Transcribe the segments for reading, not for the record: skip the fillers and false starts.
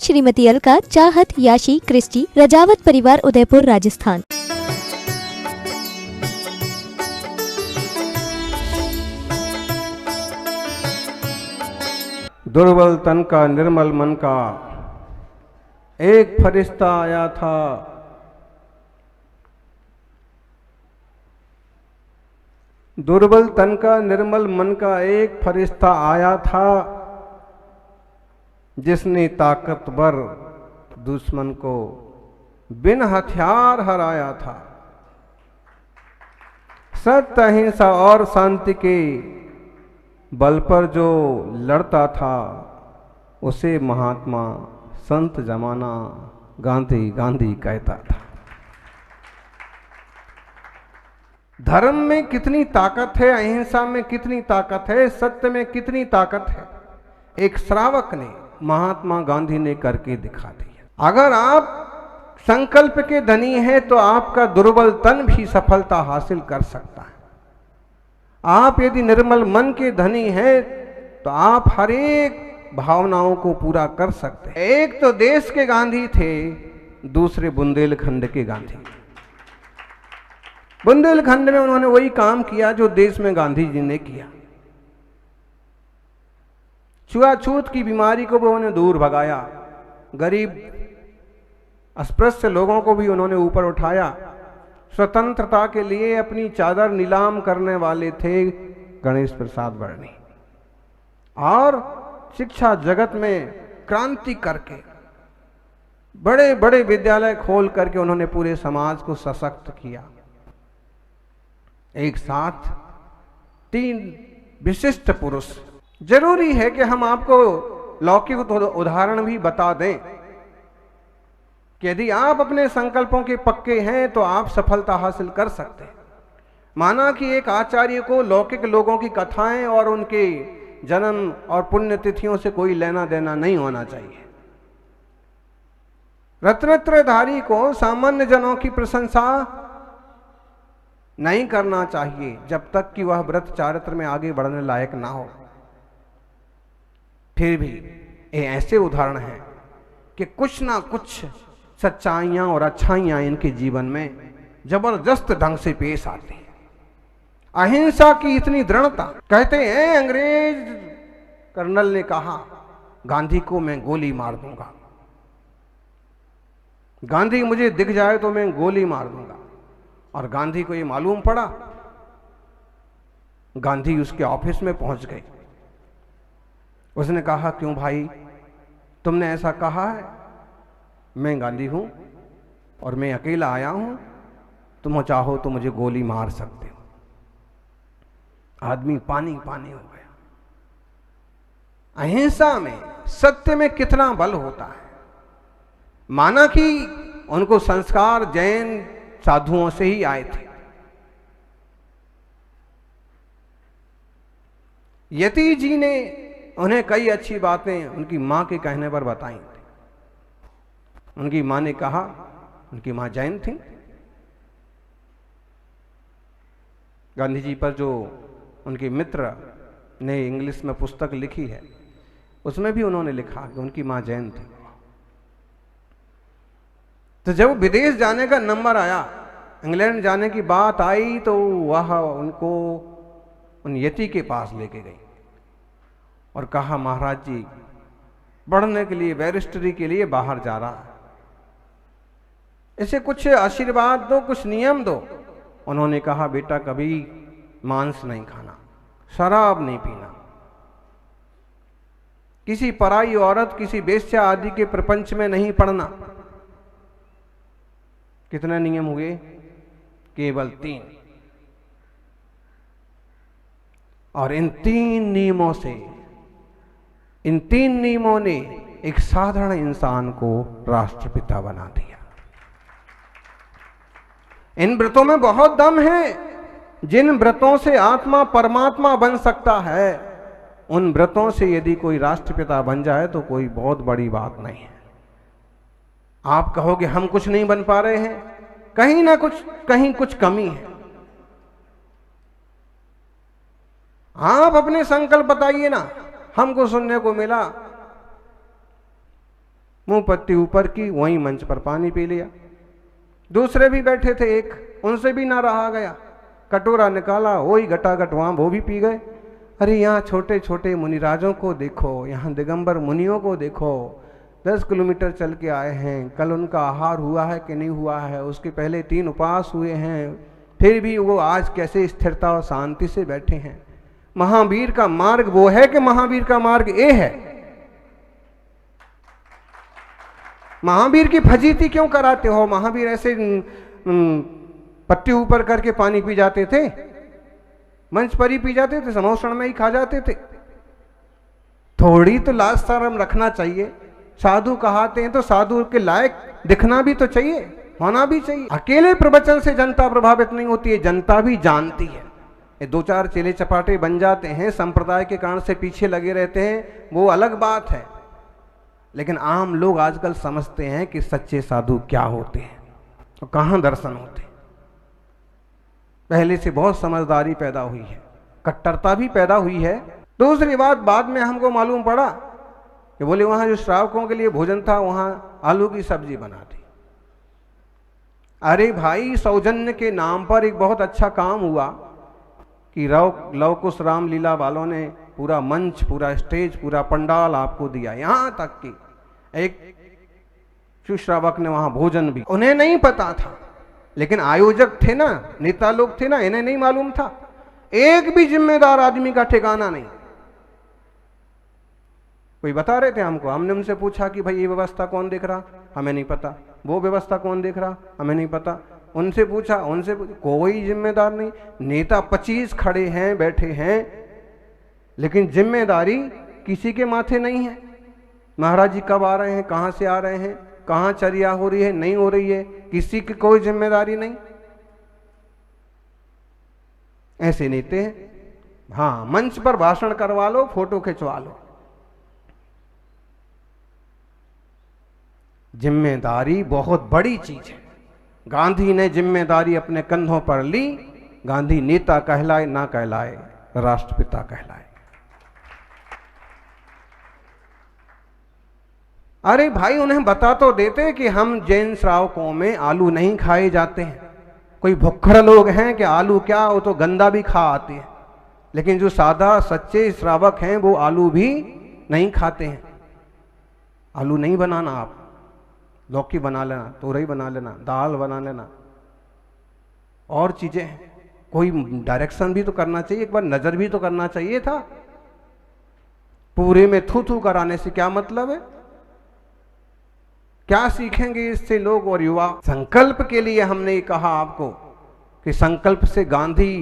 श्रीमती अलका, चाहत, याशी, क्रिस्टी, रजावत परिवार, उदयपुर, राजस्थान। दुर्बल तन का निर्मल मन का एक फरिश्ता आया था। दुर्बल तन का निर्मल मन का एक फरिश्ता आया था, जिसने ताकतवर दुश्मन को बिन हथियार हराया था। सत्य, अहिंसा और शांति के बल पर जो लड़ता था, उसे महात्मा संत जमाना गांधी गांधी कहता था। धर्म में कितनी ताकत है, अहिंसा में कितनी ताकत है, सत्य में कितनी ताकत है, एक श्रावक ने, महात्मा गांधी ने करके दिखा दिया। अगर आप संकल्प के धनी हैं तो आपका दुर्बल तन भी सफलता हासिल कर सकता है। आप यदि निर्मल मन के धनी हैं तो आप हर एक भावनाओं को पूरा कर सकते हैं। एक तो देश के गांधी थे, दूसरे बुंदेलखंड के गांधी। बुंदेलखंड में उन्होंने वही काम किया जो देश में गांधी जी ने किया। छुआछूत की बीमारी को भी उन्होंने दूर भगाया, गरीब अस्पृश्य लोगों को भी उन्होंने ऊपर उठाया। स्वतंत्रता के लिए अपनी चादर नीलाम करने वाले थे गणेश प्रसाद वर्णी, और शिक्षा जगत में क्रांति करके बड़े बड़े विद्यालय खोल करके उन्होंने पूरे समाज को सशक्त किया। एक साथ तीन विशिष्ट पुरुष। जरूरी है कि हम आपको लौकिक उदाहरण भी बता दें कि यदि आप अपने संकल्पों के पक्के हैं तो आप सफलता हासिल कर सकते हैं। माना कि एक आचार्य को लौकिक लोगों की कथाएं और उनके जन्म और पुण्यतिथियों से कोई लेना देना नहीं होना चाहिए। रत्नत्रयधारी को सामान्य जनों की प्रशंसा नहीं करना चाहिए जब तक कि वह व्रत चारित्र में आगे बढ़ने लायक ना हो। फिर भी ये ऐसे उदाहरण हैं कि कुछ ना कुछ सच्चाइयां और अच्छाइयां इनके जीवन में जबरदस्त ढंग से पेश आती हैं। अहिंसा की इतनी दृढ़ता। कहते हैं अंग्रेज कर्नल ने कहा, गांधी को मैं गोली मार दूंगा, गांधी मुझे दिख जाए तो मैं गोली मार दूंगा। और गांधी को ये मालूम पड़ा। गांधी उसके ऑफिस में पहुंच गए। उसने कहा, क्यों भाई तुमने ऐसा कहा है? मैं गांधी हूं और मैं अकेला आया हूं, तुम चाहो तो मुझे गोली मार सकते हो। आदमी पानी पानी हो गया। अहिंसा में, सत्य में कितना बल होता है। माना कि उनको संस्कार जैन साधुओं से ही आए थे। यति जी ने उन्हें कई अच्छी बातें उनकी मां के कहने पर बताई थी। उनकी मां ने कहा, उनकी मां जैन थी। गांधी जी पर जो उनके मित्र ने इंग्लिश में पुस्तक लिखी है, उसमें भी उन्होंने लिखा कि उनकी मां जैन थी। तो जब विदेश जाने का नंबर आया, इंग्लैंड जाने की बात आई, तो वह उनको उन यति के पास लेके गई और कहा, महाराज जी पढ़ने के लिए, बैरिस्टरी के लिए बाहर जा रहा है, इसे कुछ आशीर्वाद दो, कुछ नियम दो। उन्होंने कहा, बेटा कभी मांस नहीं खाना, शराब नहीं पीना, किसी पराई औरत, किसी वेश्या आदि के प्रपंच में नहीं पड़ना। कितने नियम हुए? केवल 3। और इन 3 नियमों से, इन 3 नियमों ने एक साधारण इंसान को राष्ट्रपिता बना दिया। इन व्रतों में बहुत दम है। जिन व्रतों से आत्मा परमात्मा बन सकता है, उन व्रतों से यदि कोई राष्ट्रपिता बन जाए तो कोई बहुत बड़ी बात नहीं है। आप कहोगे हम कुछ नहीं बन पा रहे हैं, कहीं ना कुछ, कहीं कुछ कमी है। आप अपने संकल्प बताइए ना। हमको सुनने को मिला, मुंह पत्ती ऊपर की, वहीं मंच पर पानी पी लिया। दूसरे भी बैठे थे एक, उनसे भी ना रहा गया, कटोरा निकाला, वही घटाघट वहां वो भी पी गए। अरे यहाँ छोटे छोटे मुनिराजों को देखो, यहाँ दिगंबर मुनियों को देखो, 10 किलोमीटर चल के आए हैं, कल उनका आहार हुआ है कि नहीं हुआ है, उसके पहले 3 उपवास हुए हैं, फिर भी वो आज कैसे स्थिरता और शांति से बैठे हैं। महावीर का मार्ग वो है कि महावीर का मार्ग ये है? महावीर की फजीती क्यों कराते हो? महावीर ऐसे पत्ती ऊपर करके पानी पी जाते थे, मंच पर ही पी जाते थे, समोषण में ही खा जाते थे। थोड़ी तो लाज शर्म रखना चाहिए। साधु कहाते हैं तो साधु के लायक दिखना भी तो चाहिए, होना भी चाहिए। अकेले प्रवचन से जनता प्रभावित नहीं होती है, जनता भी जानती है। ये 2-4 चेले चपाटे बन जाते हैं, संप्रदाय के कारण से पीछे लगे रहते हैं, वो अलग बात है। लेकिन आम लोग आजकल समझते हैं कि सच्चे साधु क्या होते हैं और कहाँ दर्शन होते हैं। पहले से बहुत समझदारी पैदा हुई है, कट्टरता भी पैदा हुई है। दूसरी बात, बाद में हमको मालूम पड़ा कि बोले वहां जो श्रावकों के लिए भोजन था वहां आलू की सब्जी बना दी। अरे भाई, सौजन्य के नाम पर एक बहुत अच्छा काम हुआ कि लव कुश रामलीला वालों ने पूरा मंच, पूरा स्टेज, पूरा पंडाल आपको दिया, यहां तक कि एक सुश्रावक ने वहां भोजन भी, उन्हें नहीं पता था, लेकिन आयोजक थे ना, नेता लोग थे ना, इन्हें नहीं मालूम था। एक भी जिम्मेदार आदमी का ठिकाना नहीं। कोई बता रहे थे हमको, हमने उनसे पूछा कि भाई ये व्यवस्था कौन देख रहा, हमें नहीं पता, वो व्यवस्था कौन देख रहा, हमें नहीं पता। उनसे पूछा, कोई जिम्मेदार नहीं। नेता 25 खड़े हैं, बैठे हैं, लेकिन जिम्मेदारी किसी के माथे नहीं है। महाराज जी कब आ रहे हैं, कहां से आ रहे हैं, कहां चर्या हो रही है, नहीं हो रही है, किसी की कोई जिम्मेदारी नहीं। ऐसे नेते हैं। हाँ, मंच पर भाषण करवा लो, फोटो खिंचवा लो। जिम्मेदारी बहुत बड़ी चीज है। गांधी ने जिम्मेदारी अपने कंधों पर ली। गांधी नेता कहलाए ना कहलाए, राष्ट्रपिता कहलाए। अरे भाई, उन्हें बता तो देते कि हम जैन श्रावकों में आलू नहीं खाए जाते हैं। कोई भुक्खड़ लोग हैं कि आलू क्या, वो तो गंदा भी खा आते हैं, लेकिन जो सादा सच्चे श्रावक हैं वो आलू भी नहीं खाते हैं। आलू नहीं बनाना, आप लौकी बना लेना, तोरई बना लेना, दाल बना लेना, और चीजें हैं। कोई डायरेक्शन भी तो करना चाहिए, एक बार नजर भी तो करना चाहिए था। पूरे में थू थू कराने से क्या मतलब है? क्या सीखेंगे इससे लोग और युवा? संकल्प के लिए हमने कहा आपको कि संकल्प से गांधी,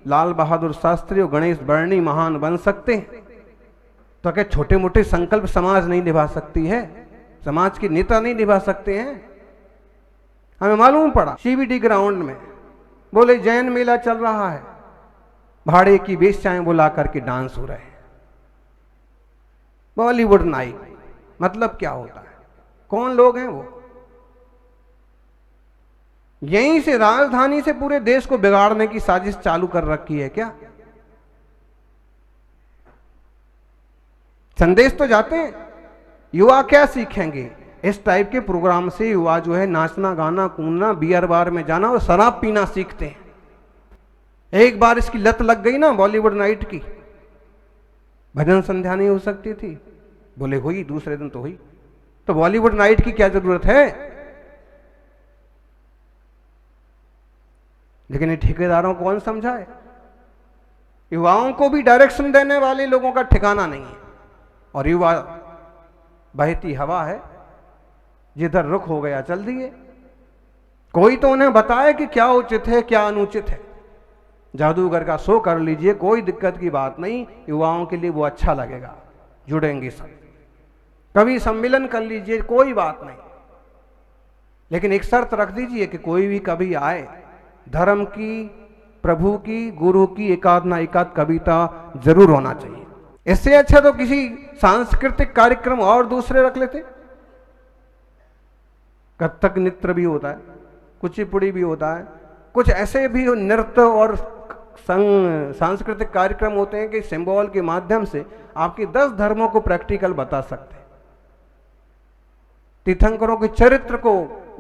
लाल बहादुर शास्त्री और गणेश वर्णी महान बन सकते हैं। तो क्या छोटे मोटे संकल्प समाज नहीं निभा सकती है? समाज के नेता नहीं निभा सकते हैं? हमें मालूम पड़ा सीबीडी ग्राउंड में, बोले जैन मेला चल रहा है, भाड़े की वेश्याएं बुला करके डांस हो रहे हैं, बॉलीवुड नाइट। मतलब क्या होता है? कौन लोग हैं वो? यहीं से, राजधानी से पूरे देश को बिगाड़ने की साजिश चालू कर रखी है क्या? संदेश तो जाते हैं। युवा क्या सीखेंगे इस टाइप के प्रोग्राम से? युवा जो है नाचना, गाना, कूदना, बियर बार में जाना और शराब पीना सीखते हैं। एक बार इसकी लत लग गई ना बॉलीवुड नाइट की, भजन संध्या नहीं हो सकती थी, बोले हुई, दूसरे दिन तो हुई। तो बॉलीवुड नाइट की क्या जरूरत है? लेकिन ये ठेकेदारों को कौन समझाए? युवाओं को भी डायरेक्शन देने वाले लोगों का ठिकाना नहीं है। और युवा बहती हवा है, जिधर रुख हो गया चल दिए। कोई तो उन्हें बताए कि क्या उचित है, क्या अनुचित है। जादूगर का शो कर लीजिए, कोई दिक्कत की बात नहीं, युवाओं के लिए वो अच्छा लगेगा, जुड़ेंगे सब। कभी सम्मेलन कर लीजिए, कोई बात नहीं, लेकिन एक शर्त रख दीजिए कि कोई भी कभी आए, धर्म की, प्रभु की, गुरु की एकाध ना एकाध कविता जरूर होना चाहिए। इससे अच्छा तो किसी सांस्कृतिक कार्यक्रम और दूसरे रख लेते। कथक नृत्य भी होता है, कुचिपुड़ी भी होता है, कुछ ऐसे भी नृत्य और सांस्कृतिक कार्यक्रम होते हैं कि सिंबल के माध्यम से आपके 10 धर्मों को प्रैक्टिकल बता सकते हैं। तीर्थंकरों के चरित्र को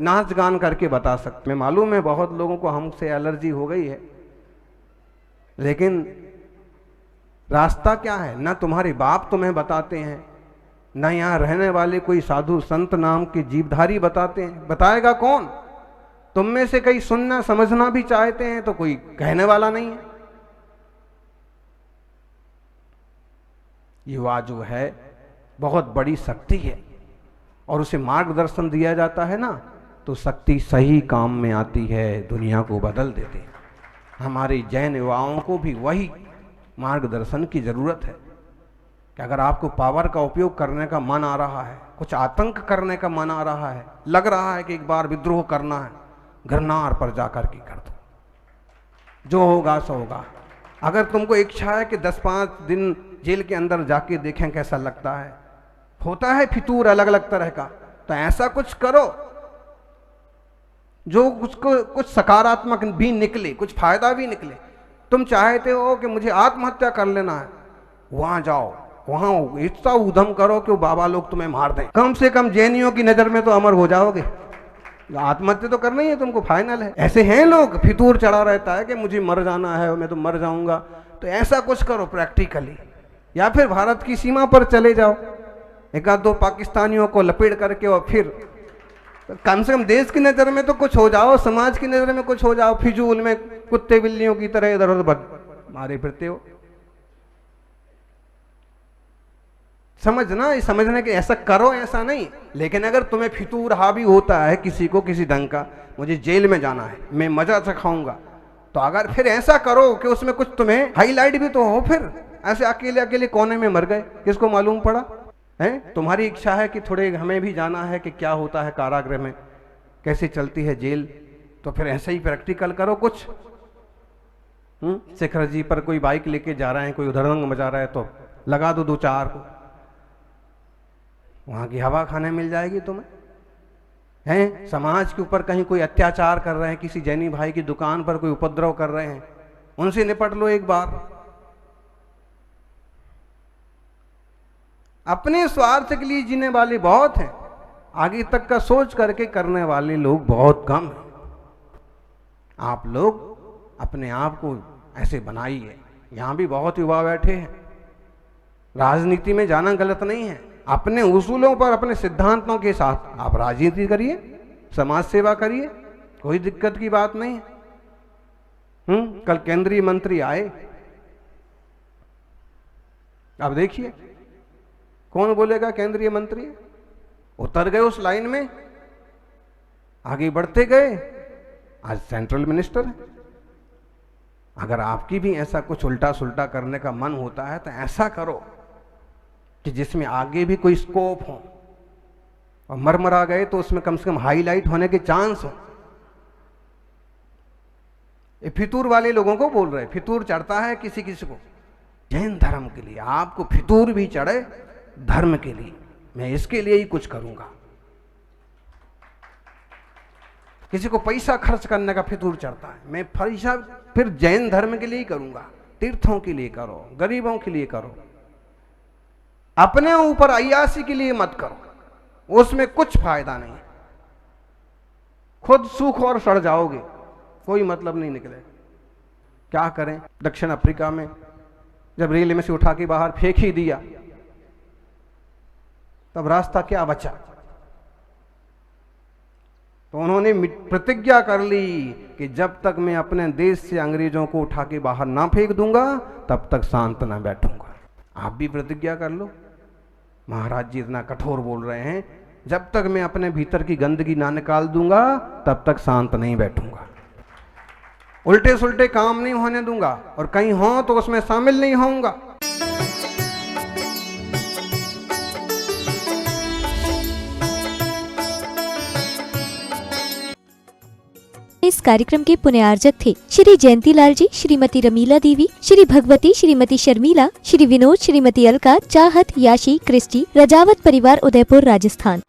नाच गान करके बता सकते। मैं मालूम है बहुत लोगों को हमसे एलर्जी हो गई है, लेकिन रास्ता क्या है? ना तुम्हारे बाप तुम्हें बताते हैं, ना यहाँ रहने वाले कोई साधु संत नाम के जीवधारी बताते हैं। बताएगा कौन? तुम में से कई सुनना समझना भी चाहते हैं तो कोई कहने वाला नहीं है। युवा जो है बहुत बड़ी शक्ति है, और उसे मार्गदर्शन दिया जाता है ना, तो शक्ति सही काम में आती है, दुनिया को बदल देते हैं। हमारे जैन युवाओं को भी वही मार्गदर्शन की जरूरत है कि अगर आपको पावर का उपयोग करने का मन आ रहा है, कुछ आतंक करने का मन आ रहा है, लग रहा है कि एक बार विद्रोह करना है, गिरनार पर जाकर के कर दो, जो होगा सो होगा। अगर तुमको इच्छा है कि 10-5 दिन जेल के अंदर जाके देखें कैसा लगता है, होता है फितूर अलग अलग तरह का, तो ऐसा कुछ करो जो कुछ सकारात्मक भी निकले, कुछ फायदा भी निकले। तुम चाहते हो कि मुझे आत्महत्या कर लेना है, वहां जाओ, वहां इतना उधम करो कि वो बाबा लोग तुम्हें मार दें। कम से कम जैनियों की नजर में तो अमर हो जाओगे। आत्महत्या तो करना ही है तुमको, फाइनल है। ऐसे हैं लोग, फितूर चढ़ा रहता है कि मुझे मर जाना है, मैं तो मर जाऊंगा। तो ऐसा कुछ करो प्रैक्टिकली, या फिर भारत की सीमा पर चले जाओ, 1-2 पाकिस्तानियों को लपेट करके, और फिर कम से कम देश की नज़र में तो कुछ हो जाओ, समाज की नज़र में कुछ हो जाओ। फिजूल में कुत्ते बिल्लियों की तरह इधर उधर मारे फिरते हो। समझना, ये समझने के ऐसा करो, ऐसा नहीं। लेकिन अगर तुम्हें फितूर हावी होता है किसी को, किसी ढंग का, मुझे जेल में जाना है, मैं मजा से खाऊंगा, तो अगर फिर ऐसा करो कि उसमें कुछ तुम्हें हाईलाइट भी तो हो। फिर ऐसे अकेले अकेले कोने में मर गए, किसको मालूम पड़ा है? तुम्हारी इच्छा है कि थोड़े हमें भी जाना है कि क्या होता है कारागृह में, कैसे चलती है जेल, तो फिर ऐसे ही प्रैक्टिकल करो कुछ। शिखर जी पर कोई बाइक लेके जा रहे हैं, कोई उधरंग मचा रहा है, तो लगा दो 2-4 को, वहां की हवा खाने मिल जाएगी तुम्हें। हैं समाज के ऊपर कहीं कोई अत्याचार कर रहे हैं, किसी जैनी भाई की दुकान पर कोई उपद्रव कर रहे हैं, उनसे निपट लो एक बार। अपने स्वार्थ के लिए जीने वाले बहुत हैं, आगे तक का सोच करके करने वाले लोग बहुत कम हैं। आप लोग अपने आप को ऐसे बनाइए। यहां भी बहुत युवा बैठे हैं। राजनीति में जाना गलत नहीं है, अपने उसूलों पर, अपने सिद्धांतों के साथ आप राजनीति करिए, समाज सेवा करिए, कोई दिक्कत की बात नहीं है। कल केंद्रीय मंत्री आए, अब देखिए कौन बोलेगा केंद्रीय मंत्री, उतर गए उस लाइन में, आगे बढ़ते गए, आज सेंट्रल मिनिस्टर है। अगर आपकी भी ऐसा कुछ उल्टा सुल्टा करने का मन होता है तो ऐसा करो कि जिसमें आगे भी कोई स्कोप हो, और मरमरा गए तो उसमें कम से कम हाईलाइट होने के चांस हो। ये फितूर वाले लोगों को बोल रहे, फितूर चढ़ता है किसी किसी को जैन धर्म के लिए, आपको फितूर भी चढ़े धर्म के लिए, मैं इसके लिए ही कुछ करूंगा। किसी को पैसा खर्च करने का फितूर चढ़ता है, मैं पैसा फिर जैन धर्म के लिए ही करूंगा, तीर्थों के लिए करो, गरीबों के लिए करो, अपने ऊपर अय्यासी के लिए मत करो, उसमें कुछ फायदा नहीं। खुद सूख और सड़ जाओगे, कोई मतलब नहीं निकले। क्या करें? दक्षिण अफ्रीका में जब रेल में से उठा के बाहर फेंक ही दिया, तब रास्ता क्या बचा? तो उन्होंने प्रतिज्ञा कर ली कि जब तक मैं अपने देश से अंग्रेजों को उठा के बाहर ना फेंक दूंगा तब तक शांत ना बैठूंगा। आप भी प्रतिज्ञा कर लो। महाराज जी इतना कठोर बोल रहे हैं, जब तक मैं अपने भीतर की गंदगी ना निकाल दूंगा तब तक शांत नहीं बैठूंगा, उल्टे सुल्टे काम नहीं होने दूंगा, और कहीं हो तो उसमें शामिल नहीं होऊंगा। इस कार्यक्रम के पुण्यार्जक थे श्री जयंतीलाल जी, श्रीमती रमीला देवी, श्री भगवती, श्रीमती शर्मिला, श्री विनोद, श्रीमती अलका, चाहत, याशी, क्रिस्टी, रजावत परिवार, उदयपुर, राजस्थान।